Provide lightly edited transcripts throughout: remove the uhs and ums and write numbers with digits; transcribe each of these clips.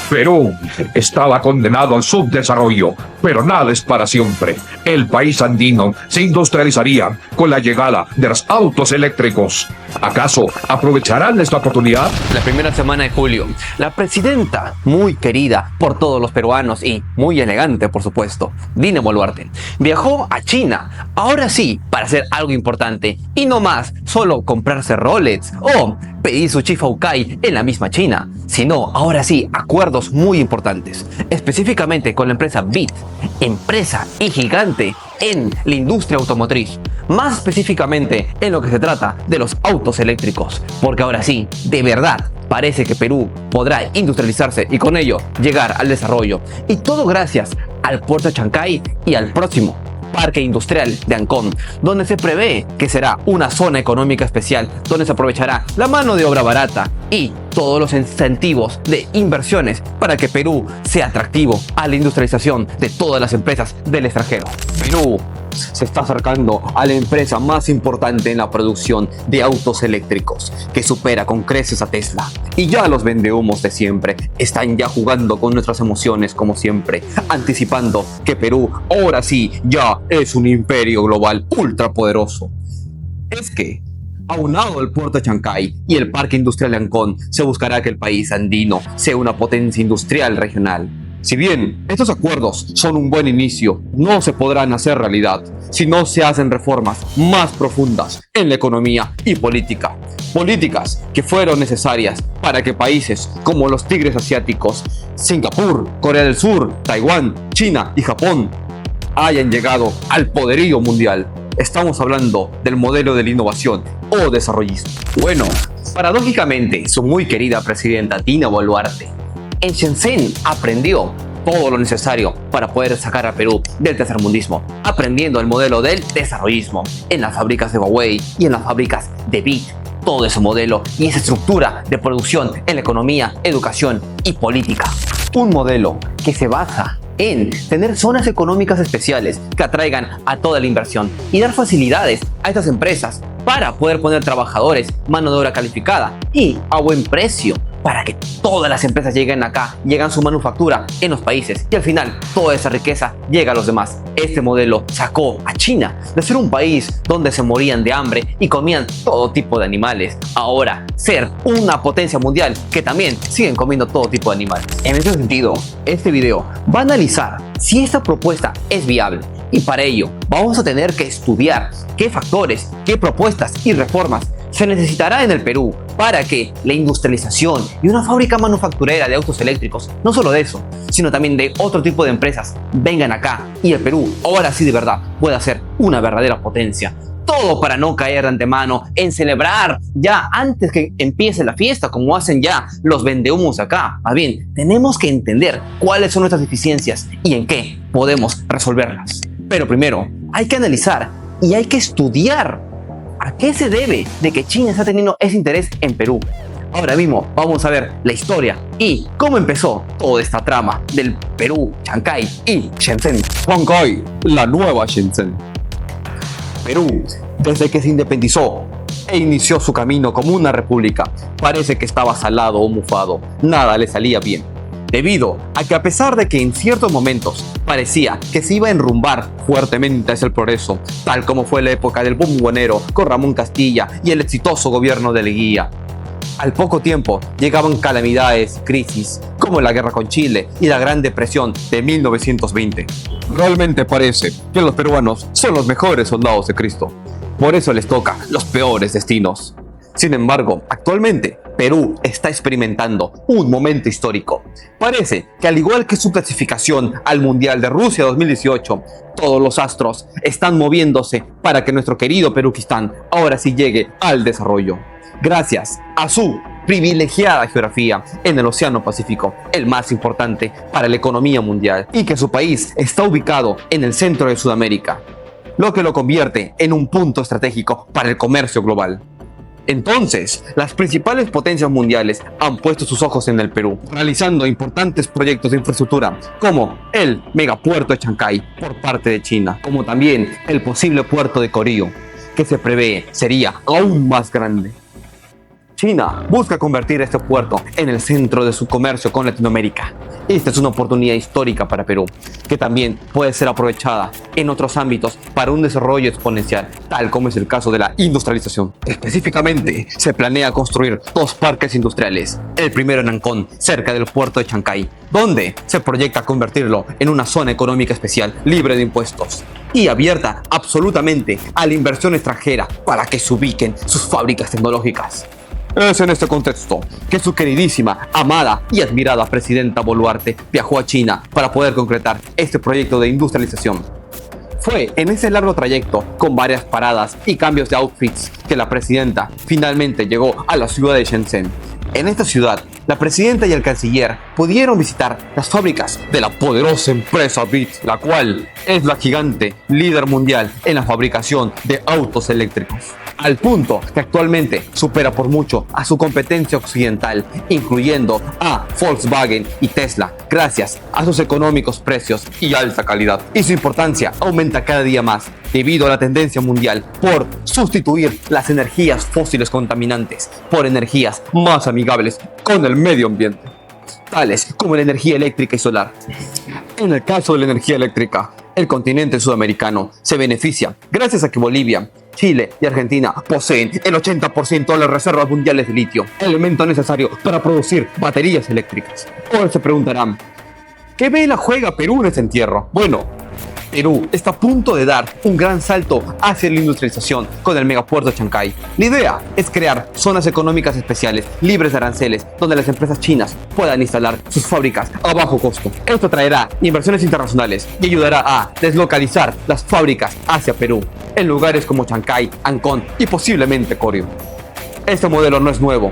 Perú estaba condenado al subdesarrollo, pero nada es para siempre. El país andino se industrializaría con la llegada de los autos eléctricos. ¿Acaso aprovecharán esta oportunidad? La primera semana de julio, la presidenta, muy querida por todos los peruanos y muy elegante, por supuesto, Dina Boluarte, viajó a China, ahora sí, para hacer algo importante, y no más solo comprarse Rolex o pedir su chifa Hukai en la misma China, sino ahora sí acuerdos muy importantes, específicamente con la empresa BIT, empresa y gigante en la industria automotriz, más específicamente en lo que se trata de los autos eléctricos, porque ahora sí, de verdad, parece que Perú podrá industrializarse y con ello llegar al desarrollo, y todo gracias al puerto de Chancay y al próximo Parque Industrial de Ancón, donde se prevé que será una zona económica especial donde se aprovechará la mano de obra barata y todos los incentivos de inversiones para que Perú sea atractivo a la industrialización de todas las empresas del extranjero. Perú se está acercando a la empresa más importante en la producción de autos eléctricos, que supera con creces a Tesla. Y ya los vendehumos de siempre están ya jugando con nuestras emociones como siempre, anticipando que Perú ahora sí ya es un imperio global ultrapoderoso. Es que, aunado el puerto de Chancay y el parque industrial de Ancón, se buscará que el país andino sea una potencia industrial regional. Si bien estos acuerdos son un buen inicio, no se podrán hacer realidad si no se hacen reformas más profundas en la economía y política. Políticas que fueron necesarias para que países como los tigres asiáticos, Singapur, Corea del Sur, Taiwán, China y Japón hayan llegado al poderío mundial. Estamos hablando del modelo de la innovación o desarrollismo. Bueno, paradójicamente, su muy querida presidenta Dina Boluarte en Shenzhen aprendió todo lo necesario para poder sacar a Perú del tercermundismo, aprendiendo el modelo del desarrollismo en las fábricas de Huawei y en las fábricas de BIT. Todo ese modelo y esa estructura de producción en la economía, educación y política. Un modelo que se basa en tener zonas económicas especiales que atraigan a toda la inversión y dar facilidades a estas empresas para poder poner trabajadores, mano de obra calificada y a buen precio, para que todas las empresas lleguen acá, llegan su manufactura en los países y al final toda esa riqueza llega a los demás. Este modelo sacó a China de ser un país donde se morían de hambre y comían todo tipo de animales, ahora ser una potencia mundial que también siguen comiendo todo tipo de animales. En ese sentido, este video va a analizar si esta propuesta es viable. Y para ello vamos a tener que estudiar qué factores, qué propuestas y reformas se necesitará en el Perú para que la industrialización y una fábrica manufacturera de autos eléctricos, no solo de eso, sino también de otro tipo de empresas, vengan acá y el Perú ahora sí de verdad pueda ser una verdadera potencia. Todo para no caer de antemano en celebrar ya antes que empiece la fiesta, como hacen ya los vendehumos acá. Más bien, tenemos que entender cuáles son nuestras deficiencias y en qué podemos resolverlas. Pero primero, hay que analizar y hay que estudiar a qué se debe de que China está teniendo ese interés en Perú. Ahora mismo vamos a ver la historia y cómo empezó toda esta trama del Perú, Chancay y Shenzhen. Chancay, la nueva Shenzhen. Perú, desde que se independizó e inició su camino como una república, parece que estaba salado o mufado, nada le salía bien. Debido a que a pesar de que en ciertos momentos parecía que se iba a enrumbar fuertemente hacia el progreso, tal como fue la época del boom buenero con Ramón Castilla y el exitoso gobierno de Leguía, al poco tiempo llegaban calamidades, crisis, como la guerra con Chile y la Gran Depresión de 1920. Realmente parece que los peruanos son los mejores soldados de Cristo. Por eso les toca los peores destinos. Sin embargo, actualmente Perú está experimentando un momento histórico. Parece que al igual que su clasificación al Mundial de Rusia 2018, todos los astros están moviéndose para que nuestro querido Peruquistán ahora sí llegue al desarrollo. Gracias a su privilegiada geografía en el Océano Pacífico, el más importante para la economía mundial, y que su país está ubicado en el centro de Sudamérica, lo que lo convierte en un punto estratégico para el comercio global. Entonces, las principales potencias mundiales han puesto sus ojos en el Perú, realizando importantes proyectos de infraestructura, como el megapuerto de Chancay por parte de China, como también el posible puerto de Corío, que se prevé sería aún más grande. China busca convertir este puerto en el centro de su comercio con Latinoamérica. Esta es una oportunidad histórica para Perú, que también puede ser aprovechada en otros ámbitos para un desarrollo exponencial, tal como es el caso de la industrialización. Específicamente, se planea construir 2 parques industriales, el primero en Ancón, cerca del puerto de Chancay, donde se proyecta convertirlo en una zona económica especial libre de impuestos y abierta absolutamente a la inversión extranjera para que se ubiquen sus fábricas tecnológicas. Es en este contexto que su queridísima, amada y admirada presidenta Boluarte viajó a China para poder concretar este proyecto de industrialización. Fue en ese largo trayecto, con varias paradas y cambios de outfits, que la presidenta finalmente llegó a la ciudad de Shenzhen. En esta ciudad, la presidenta y el canciller pudieron visitar las fábricas de la poderosa empresa BYD, la cual es la gigante líder mundial en la fabricación de autos eléctricos, al punto que actualmente supera por mucho a su competencia occidental, incluyendo a Volkswagen y Tesla, gracias a sus económicos precios y alta calidad. Y su importancia aumenta cada día más debido a la tendencia mundial por sustituir las energías fósiles contaminantes por energías más amigables con el medio ambiente, tales como la energía eléctrica y solar. En el caso de la energía eléctrica, el continente sudamericano se beneficia gracias a que Bolivia, Chile y Argentina poseen el 80% de las reservas mundiales de litio, elemento necesario para producir baterías eléctricas. Ahora se preguntarán, ¿qué vela juega Perú en este entierro? Bueno, Perú está a punto de dar un gran salto hacia la industrialización con el megapuerto de Chancay. La idea es crear zonas económicas especiales libres de aranceles donde las empresas chinas puedan instalar sus fábricas a bajo costo. Esto traerá inversiones internacionales y ayudará a deslocalizar las fábricas hacia Perú, en lugares como Chancay, Ancón y posiblemente Corio. Este modelo no es nuevo.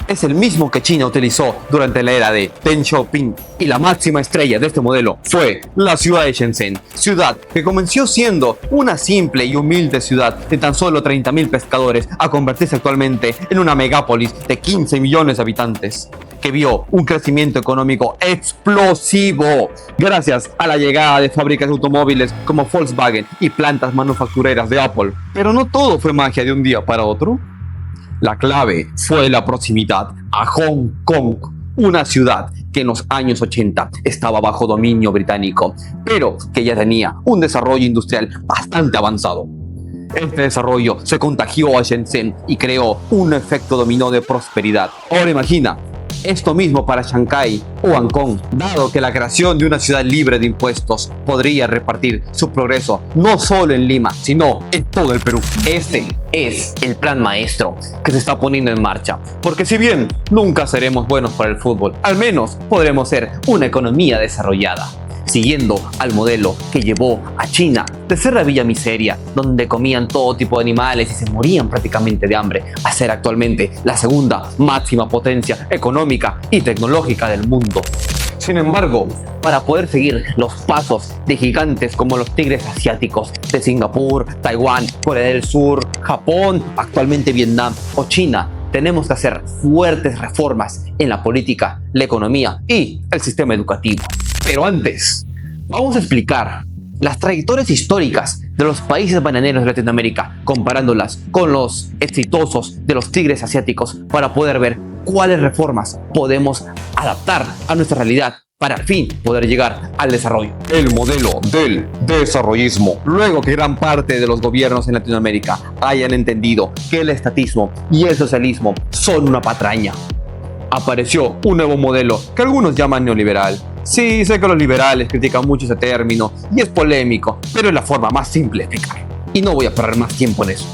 Es el mismo que China utilizó durante la era de Deng Xiaoping, y la máxima estrella de este modelo fue la ciudad de Shenzhen, ciudad que comenzó siendo una simple y humilde ciudad de tan solo 30.000 pescadores a convertirse actualmente en una megápolis de 15 millones de habitantes, que vio un crecimiento económico explosivo gracias a la llegada de fábricas de automóviles como Volkswagen y plantas manufactureras de Apple. Pero no todo fue magia de un día para otro. La clave fue la proximidad a Hong Kong, una ciudad que en los años 80 estaba bajo dominio británico, pero que ya tenía un desarrollo industrial bastante avanzado. Este desarrollo se contagió a Shenzhen y creó un efecto dominó de prosperidad. Ahora imagina esto mismo para Chancay o Ancón, dado que la creación de una ciudad libre de impuestos podría repartir su progreso no solo en Lima, sino en todo el Perú. Este es el plan maestro que se está poniendo en marcha, porque si bien nunca seremos buenos para el fútbol, al menos podremos ser una economía desarrollada, siguiendo al modelo que llevó a China de ser la villa miseria, donde comían todo tipo de animales y se morían prácticamente de hambre, a ser actualmente la segunda máxima potencia económica y tecnológica del mundo. Sin embargo, para poder seguir los pasos de gigantes como los tigres asiáticos de Singapur, Taiwán, Corea del Sur, Japón, actualmente Vietnam o China, tenemos que hacer fuertes reformas en la política, la economía y el sistema educativo. Pero antes, vamos a explicar las trayectorias históricas de los países bananeros de Latinoamérica, comparándolas con los exitosos de los tigres asiáticos para poder ver cuáles reformas podemos adaptar a nuestra realidad para al fin poder llegar al desarrollo. El modelo del desarrollismo. Luego que gran parte de los gobiernos en Latinoamérica hayan entendido que el estatismo y el socialismo son una patraña, apareció un nuevo modelo que algunos llaman neoliberal. Sí, sé que los liberales critican mucho ese término y es polémico, pero es la forma más simple de explicar. Y no voy a perder más tiempo en eso.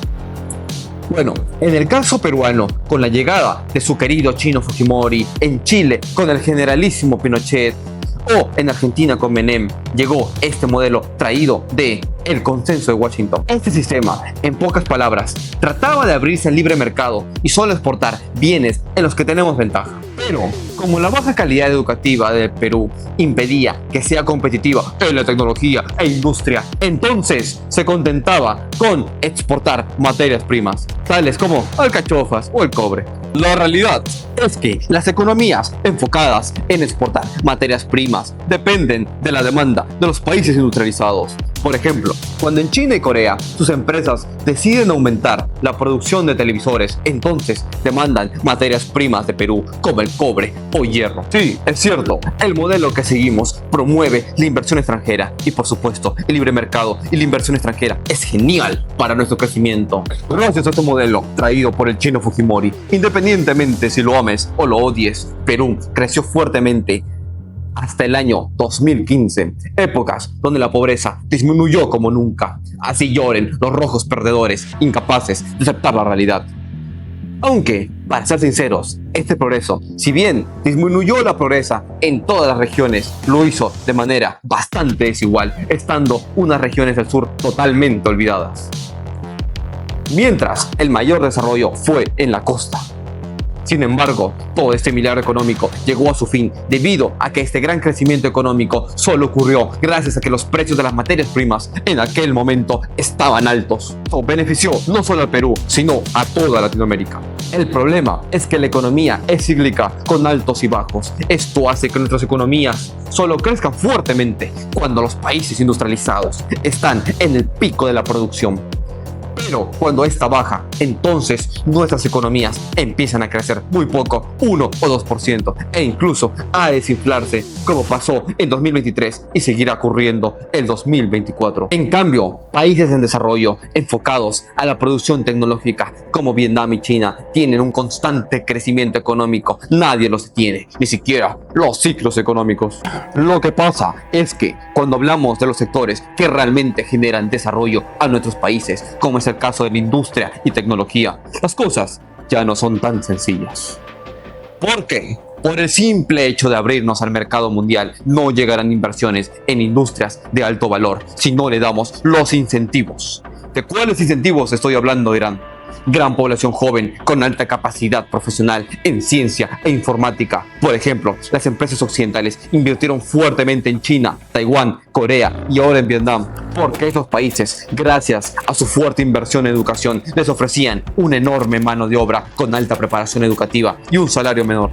Bueno, en el caso peruano, con la llegada de su querido Chino Fujimori, en Chile con el generalísimo Pinochet, o en Argentina con Menem, llegó este modelo traído de el consenso de Washington. Este sistema, en pocas palabras, trataba de abrirse al libre mercado y solo exportar bienes en los que tenemos ventaja. Pero, como la baja calidad educativa del Perú impedía que sea competitiva en la tecnología e industria, entonces se contentaba con exportar materias primas, tales como alcachofas o el cobre. La realidad es que las economías enfocadas en exportar materias primas dependen de la demanda de los países industrializados, Por ejemplo, cuando en China y Corea sus empresas deciden aumentar la producción de televisores, entonces demandan materias primas de Perú como el cobre o hierro. Sí, es cierto, el modelo que seguimos promueve la inversión extranjera y por supuesto el libre mercado y la inversión extranjera es genial para nuestro crecimiento. Gracias a este modelo traído por el chino Fujimori, independientemente si lo ames o lo odies, Perú creció fuertemente hasta el año 2015, épocas donde la pobreza disminuyó como nunca. Así lloren los rojos perdedores, incapaces de aceptar la realidad. Aunque, para ser sinceros, este progreso, si bien disminuyó la pobreza en todas las regiones, lo hizo de manera bastante desigual, estando unas regiones del sur totalmente olvidadas. Mientras el mayor desarrollo fue en la costa. Sin embargo, todo este milagro económico llegó a su fin debido a que este gran crecimiento económico solo ocurrió gracias a que los precios de las materias primas en aquel momento estaban altos. Esto benefició no solo al Perú, sino a toda Latinoamérica. El problema es que la economía es cíclica con altos y bajos. Esto hace que nuestras economías solo crezcan fuertemente cuando los países industrializados están en el pico de la producción. Pero cuando esta baja, entonces nuestras economías empiezan a crecer muy poco, 1 o 2%, e incluso a desinflarse, como pasó en 2023 y seguirá ocurriendo en 2024. En cambio, países en desarrollo enfocados a la producción tecnológica, como Vietnam y China, tienen un constante crecimiento económico. Nadie los detiene, ni siquiera los ciclos económicos. Lo que pasa es que cuando hablamos de los sectores que realmente generan desarrollo a nuestros países, como es el caso de la industria y tecnología, las cosas ya no son tan sencillas. ¿Por qué? Por el simple hecho de abrirnos al mercado mundial, no llegarán inversiones en industrias de alto valor si no le damos los incentivos. ¿De cuáles incentivos estoy hablando, dirán? Gran población joven con alta capacidad profesional en ciencia e informática. Por ejemplo, las empresas occidentales invirtieron fuertemente en China, Taiwán, Corea y ahora en Vietnam, porque esos países, gracias a su fuerte inversión en educación, les ofrecían una enorme mano de obra con alta preparación educativa y un salario menor.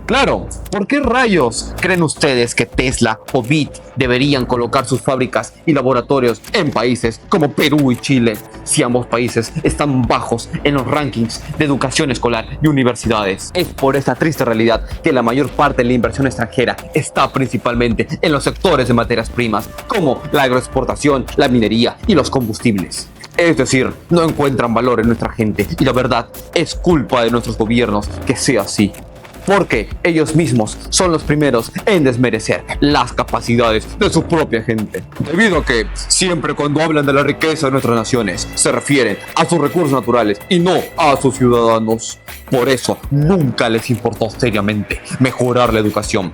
Claro, ¿por qué rayos creen ustedes que Tesla o BIT deberían colocar sus fábricas y laboratorios en países como Perú y Chile, si ambos países están bajos en los rankings de educación escolar y universidades? Es por esta triste realidad que la mayor parte de la inversión extranjera está principalmente en los sectores de materias primas, como la agroexportación, la minería y los combustibles. Es decir, no encuentran valor en nuestra gente y la verdad es culpa de nuestros gobiernos que sea así. Porque ellos mismos son los primeros en desmerecer las capacidades de su propia gente. Debido a que siempre cuando hablan de la riqueza de nuestras naciones, se refieren a sus recursos naturales y no a sus ciudadanos. Por eso nunca les importó seriamente mejorar la educación.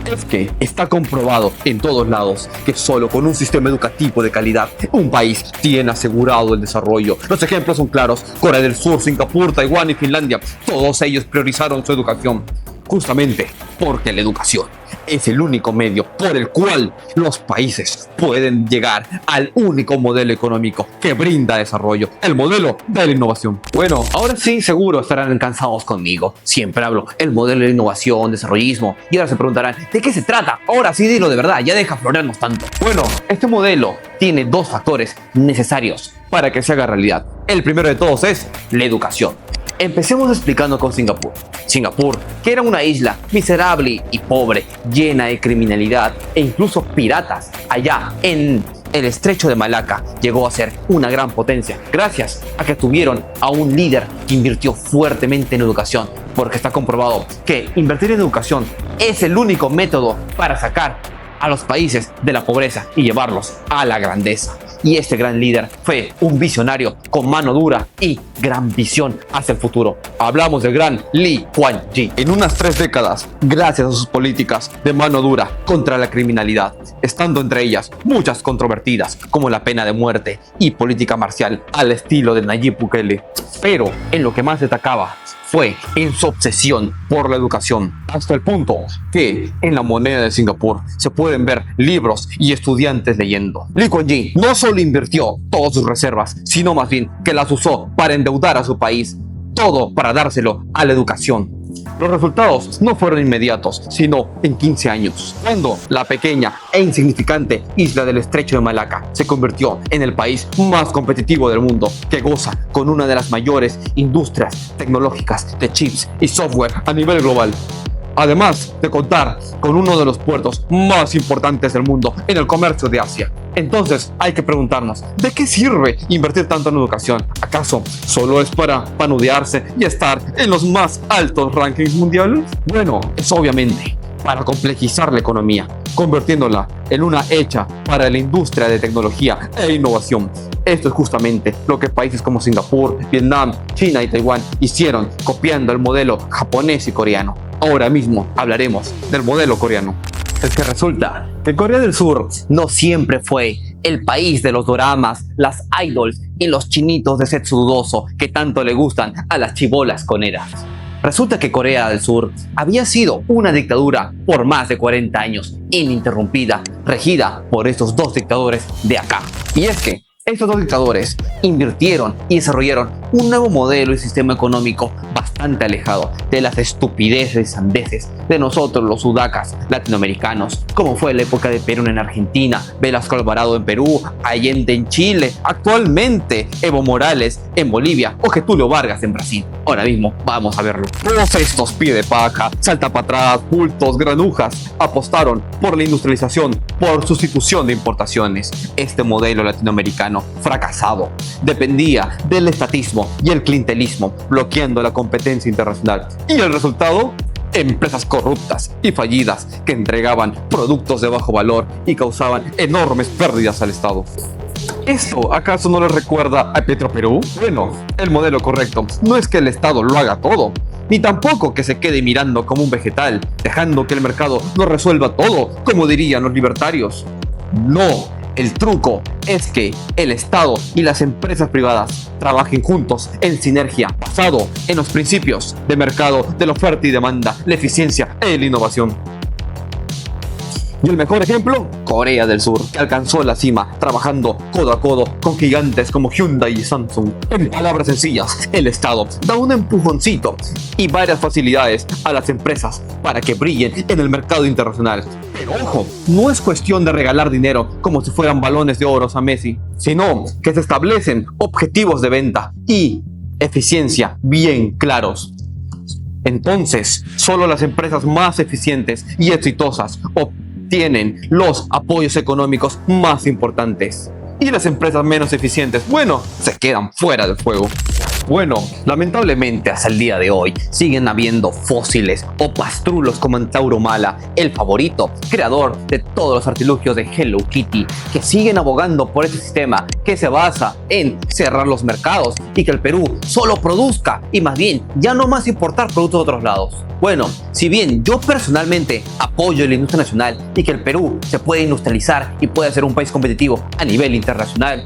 Es que está comprobado en todos lados que solo con un sistema educativo de calidad un país tiene asegurado el desarrollo. Los ejemplos son claros: Corea del Sur, Singapur, Taiwán y Finlandia. Todos ellos priorizaron su educación, justamente porque la educación es el único medio por el cual los países pueden llegar al único modelo económico que brinda desarrollo, el modelo de la innovación. Bueno, ahora sí seguro estarán cansados conmigo. Siempre hablo el modelo de innovación, desarrollismo, y ahora se preguntarán, ¿de qué se trata? Ahora sí dilo de verdad, ya deja florearnos tanto. Bueno, este modelo tiene dos factores necesarios para que se haga realidad. El primero de todos es la educación. Empecemos explicando con Singapur. Singapur, que era una isla miserable y pobre, llena de criminalidad e incluso piratas, allá en el estrecho de Malaca, llegó a ser una gran potencia gracias a que tuvieron a un líder que invirtió fuertemente en educación, porque está comprobado que invertir en educación es el único método para sacar a los países de la pobreza y llevarlos a la grandeza. Y este gran líder fue un visionario con mano dura y gran visión hacia el futuro. Hablamos del gran Lee Kuan Yew. En unas 3 décadas, gracias a sus políticas de mano dura contra la criminalidad, estando entre ellas muchas controvertidas, como la pena de muerte y política marcial al estilo de Nayib Bukele. Pero en lo que más destacaba fue en su obsesión por la educación, hasta el punto que en la moneda de Singapur se pueden ver libros y estudiantes leyendo. Lee Kuan Yew no solo invirtió todas sus reservas, sino más bien que las usó para endeudar a su país todo para dárselo a la educación. Los resultados no fueron inmediatos, sino en 15 años, cuando la pequeña e insignificante isla del Estrecho de Malaca se convirtió en el país más competitivo del mundo, que goza con una de las mayores industrias tecnológicas de chips y software a nivel global. Además de contar con uno de los puertos más importantes del mundo en el comercio de Asia. Entonces hay que preguntarnos, ¿de qué sirve invertir tanto en educación? ¿Acaso solo es para panudearse y estar en los más altos rankings mundiales? Bueno, es obviamente para complejizar la economía, convirtiéndola en una hecha para la industria de tecnología e innovación. Esto es justamente lo que países como Singapur, Vietnam, China y Taiwán hicieron, copiando el modelo japonés y coreano. Ahora mismo hablaremos del modelo coreano. Es que resulta que Corea del Sur no siempre fue el país de los doramas, las idols y los chinitos de sexo dudoso que tanto le gustan a las chibolas coneras. Resulta que Corea del Sur había sido una dictadura por más de 40 años, ininterrumpida, regida por estos dos dictadores de acá. Y es que estos dos dictadores invirtieron y desarrollaron un nuevo modelo y sistema económico bastante alejado de las estupideces y sandeces de nosotros los sudacas latinoamericanos, como fue la época de Perón en Argentina, Velasco Alvarado en Perú, Allende en Chile, actualmente Evo Morales en Bolivia o Getúlio Vargas en Brasil. Ahora mismo vamos a verlo. Todos estos pie de paja, salta para atrás, bultos, granujas, apostaron por la industrialización, por sustitución de importaciones. Este modelo latinoamericano fracasado dependía del estatismo y el clientelismo, bloqueando la competencia internacional. ¿Y el resultado? Empresas corruptas y fallidas que entregaban productos de bajo valor y causaban enormes pérdidas al Estado. ¿Esto acaso no les recuerda a Petroperú? Bueno, el modelo correcto no es que el Estado lo haga todo, ni tampoco que se quede mirando como un vegetal, dejando que el mercado lo resuelva todo, como dirían los libertarios. No. El truco es que el Estado y las empresas privadas trabajen juntos en sinergia, basado en los principios de mercado, de la oferta y demanda, la eficiencia y la innovación. Y el mejor ejemplo, Corea del Sur, que alcanzó la cima trabajando codo a codo con gigantes como Hyundai y Samsung. En palabras sencillas, el Estado da un empujoncito y varias facilidades a las empresas para que brillen en el mercado internacional. Pero ojo, no es cuestión de regalar dinero como si fueran balones de oro a Messi, sino que se establecen objetivos de venta y eficiencia bien claros. Entonces, solo las empresas más eficientes y exitosas obtienen los apoyos económicos más importantes. Y las empresas menos eficientes, bueno, se quedan fuera del juego. Bueno, lamentablemente hasta el día de hoy siguen habiendo fósiles o pastrulos como Antauro Mala, el favorito, creador de todos los artilugios de Hello Kitty, que siguen abogando por este sistema que se basa en cerrar los mercados y que el Perú solo produzca y más bien ya no más importar productos de otros lados. Bueno, si bien yo personalmente apoyo la industria nacional y que el Perú se puede industrializar y puede ser un país competitivo a nivel internacional,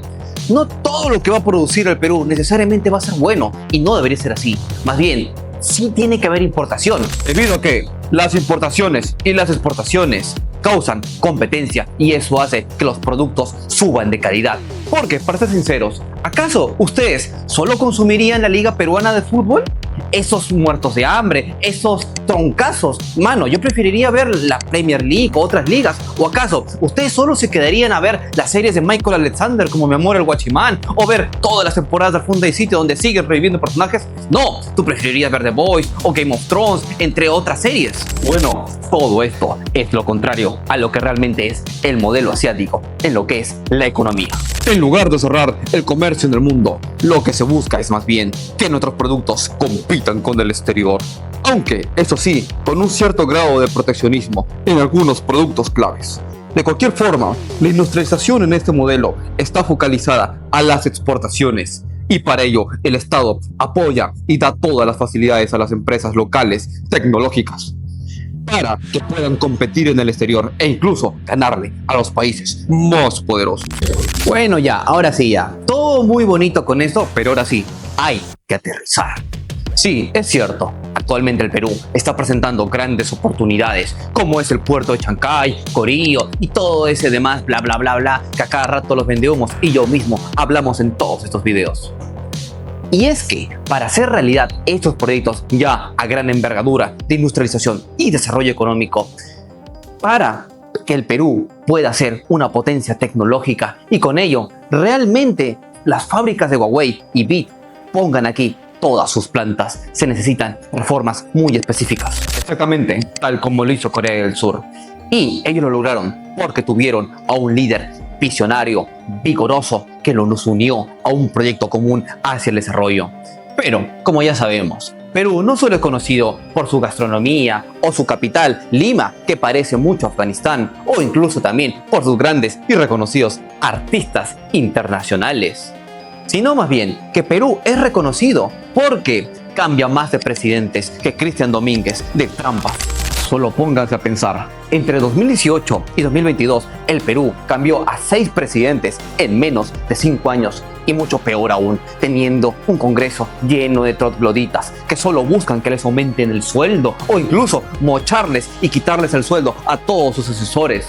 no todo lo que va a producir el Perú necesariamente va a ser bueno y no debería ser así. Más bien, sí tiene que haber importación, debido a que las importaciones y las exportaciones causan competencia y eso hace que los productos suban de calidad. Porque, para ser sinceros, ¿acaso ustedes solo consumirían la Liga Peruana de Fútbol? Esos muertos de hambre, esos troncazos. Mano, yo preferiría ver la Premier League o otras ligas. ¿O acaso ustedes solo se quedarían a ver las series de Michael Alexander como Mi Amor el Guachimán? ¿O ver todas las temporadas de Funday City donde siguen reviviendo personajes? No, tú preferirías ver The Boys o Game of Thrones, entre otras series. Bueno, todo esto es lo contrario a lo que realmente es el modelo asiático en lo que es la economía. En lugar de cerrar el comercio en el mundo, lo que se busca es más bien que nuestros productos compitan con el exterior. Aunque, eso sí, con un cierto grado de proteccionismo en algunos productos claves. De cualquier forma, la industrialización en este modelo está focalizada a las exportaciones. Y para ello, el Estado apoya y da todas las facilidades a las empresas locales tecnológicas para que puedan competir en el exterior e incluso ganarle a los países más poderosos. Bueno, ya, ahora sí ya. Todo muy bonito con esto, pero ahora sí, hay que aterrizar. Sí, es cierto. Actualmente el Perú está presentando grandes oportunidades, como es el puerto de Chancay, Corío y todo ese demás bla bla bla bla que a cada rato los vendehumos y yo mismo hablamos en todos estos videos. Y es que, para hacer realidad estos proyectos ya a gran envergadura de industrialización y desarrollo económico, para que el Perú pueda ser una potencia tecnológica y con ello realmente las fábricas de Huawei y BIT pongan aquí todas sus plantas, se necesitan reformas muy específicas. Exactamente, tal como lo hizo Corea del Sur. Y ellos lo lograron porque tuvieron a un líder visionario, vigoroso, que los unió a un proyecto común hacia el desarrollo. Pero, como ya sabemos, Perú no solo es conocido por su gastronomía o su capital, Lima, que parece mucho a Afganistán, o incluso también por sus grandes y reconocidos artistas internacionales, sino más bien que Perú es reconocido porque cambia más de presidentes que Cristian Domínguez de trampas. Solo pónganse a pensar, entre 2018 y 2022 el Perú cambió a 6 presidentes en menos de 5 años y mucho peor aún, teniendo un Congreso lleno de trogloditas que solo buscan que les aumenten el sueldo o incluso mocharles y quitarles el sueldo a todos sus asesores.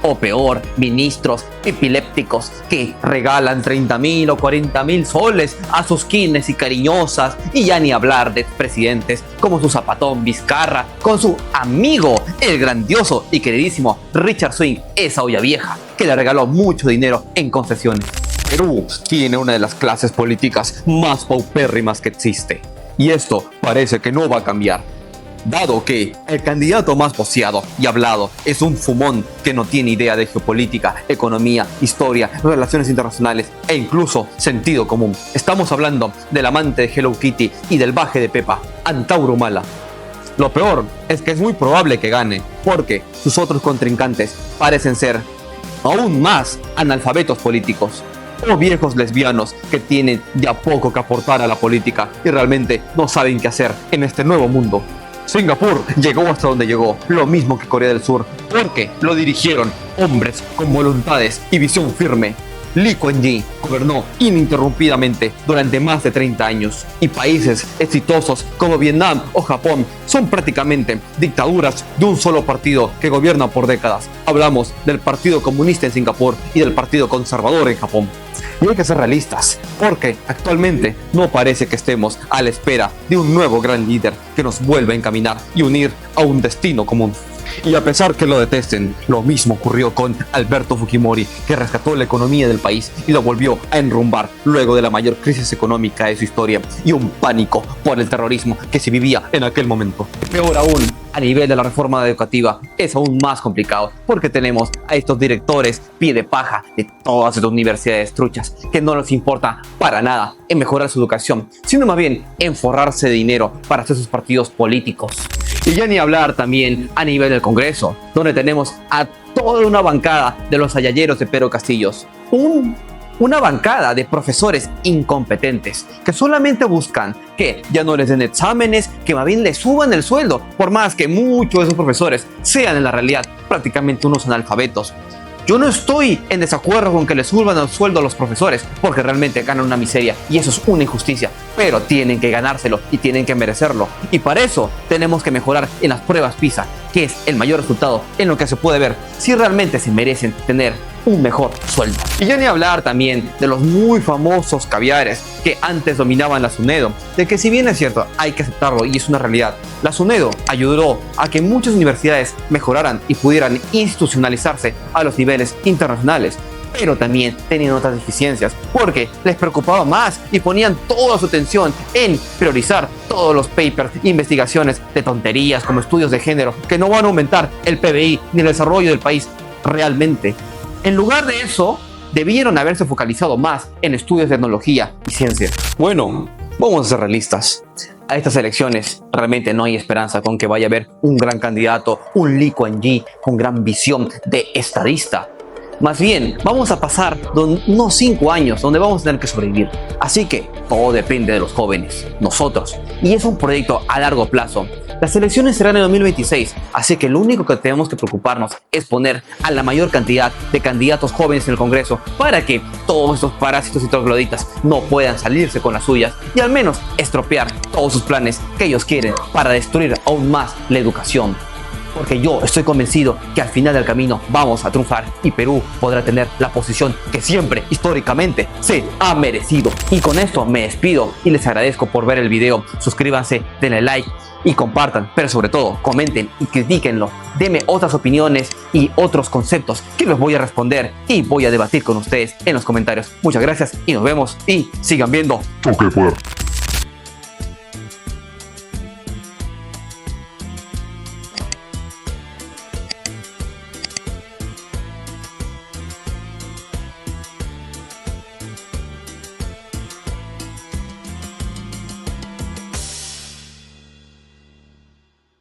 O peor, ministros epilépticos que regalan 30.000 o 40.000 soles a sus quines y cariñosas, y ya ni hablar de expresidentes como su Zapatón Vizcarra con su amigo, el grandioso y queridísimo Richard Swing, esa olla vieja que le regaló mucho dinero en concesiones. Perú tiene una de las clases políticas más paupérrimas que existe, y esto parece que no va a cambiar, dado que el candidato más voceado y hablado es un fumón que no tiene idea de geopolítica, economía, historia, relaciones internacionales e incluso sentido común. Estamos hablando del amante de Hello Kitty y del baje de Pepa, Antauro Humala. Lo peor es que es muy probable que gane, porque sus otros contrincantes parecen ser aún más analfabetos políticos o viejos lesbianos que tienen ya poco que aportar a la política y realmente no saben qué hacer en este nuevo mundo. Singapur llegó hasta donde llegó, lo mismo que Corea del Sur, porque lo dirigieron hombres con voluntades y visión firme. Lee Kuan Yew gobernó ininterrumpidamente durante más de 30 años, y países exitosos como Vietnam o Japón son prácticamente dictaduras de un solo partido que gobierna por décadas. Hablamos del Partido Comunista en Singapur y del Partido Conservador en Japón. Y hay que ser realistas, porque actualmente no parece que estemos a la espera de un nuevo gran líder que nos vuelva a encaminar y unir a un destino común. Y a pesar que lo detesten, lo mismo ocurrió con Alberto Fujimori, que rescató la economía del país y lo volvió a enrumbar luego de la mayor crisis económica de su historia y un pánico por el terrorismo que se vivía en aquel momento. Peor aún, a nivel de la reforma educativa es aún más complicado, porque tenemos a estos directores pie de paja de todas estas universidades truchas que no les importa para nada en mejorar su educación, sino más bien en forrarse de dinero para hacer sus partidos políticos. Y ya ni hablar también a nivel del Congreso, donde tenemos a toda una bancada de los ayayeros de Pedro Castillos. Una bancada de profesores incompetentes que solamente buscan que ya no les den exámenes, que más bien les suban el sueldo, por más que muchos de esos profesores sean en la realidad prácticamente unos analfabetos. Yo no estoy en desacuerdo con que les suban el sueldo a los profesores, porque realmente ganan una miseria y eso es una injusticia, pero tienen que ganárselo y tienen que merecerlo. Y para eso tenemos que mejorar en las pruebas PISA, que es el mayor resultado en lo que se puede ver si realmente se merecen tener un mejor sueldo. Y ya ni hablar también de los muy famosos caviares que antes dominaban la SUNEDO, de que si bien es cierto, hay que aceptarlo y es una realidad, la SUNEDO ayudó a que muchas universidades mejoraran y pudieran institucionalizarse a los niveles internacionales, pero también tenían otras deficiencias, porque les preocupaba más y ponían toda su atención en priorizar todos los papers e investigaciones de tonterías como estudios de género que no van a aumentar el PBI ni el desarrollo del país realmente. En lugar de eso, debieron haberse focalizado más en estudios de tecnología y ciencia. Bueno, vamos a ser realistas. A estas elecciones realmente no hay esperanza con que vaya a haber un gran candidato, un Lee Kuan Yew con gran visión de estadista. Más bien, vamos a pasar unos 5 años donde vamos a tener que sobrevivir. Así que todo depende de los jóvenes, nosotros. Y es un proyecto a largo plazo. Las elecciones serán en 2026, así que lo único que tenemos que preocuparnos es poner a la mayor cantidad de candidatos jóvenes en el Congreso para que todos estos parásitos y trogloditas no puedan salirse con las suyas y al menos estropear todos sus planes que ellos quieren para destruir aún más la educación. porque yo estoy convencido que al final del camino vamos a triunfar y Perú podrá tener la posición que siempre históricamente se ha merecido. Y con esto me despido y les agradezco por ver el video. Suscríbanse, denle like y compartan, pero sobre todo comenten y critíquenlo. Denme otras opiniones y otros conceptos que los voy a responder y voy a debatir con ustedes en los comentarios. Muchas gracias y nos vemos y sigan viendo Choque fuerte.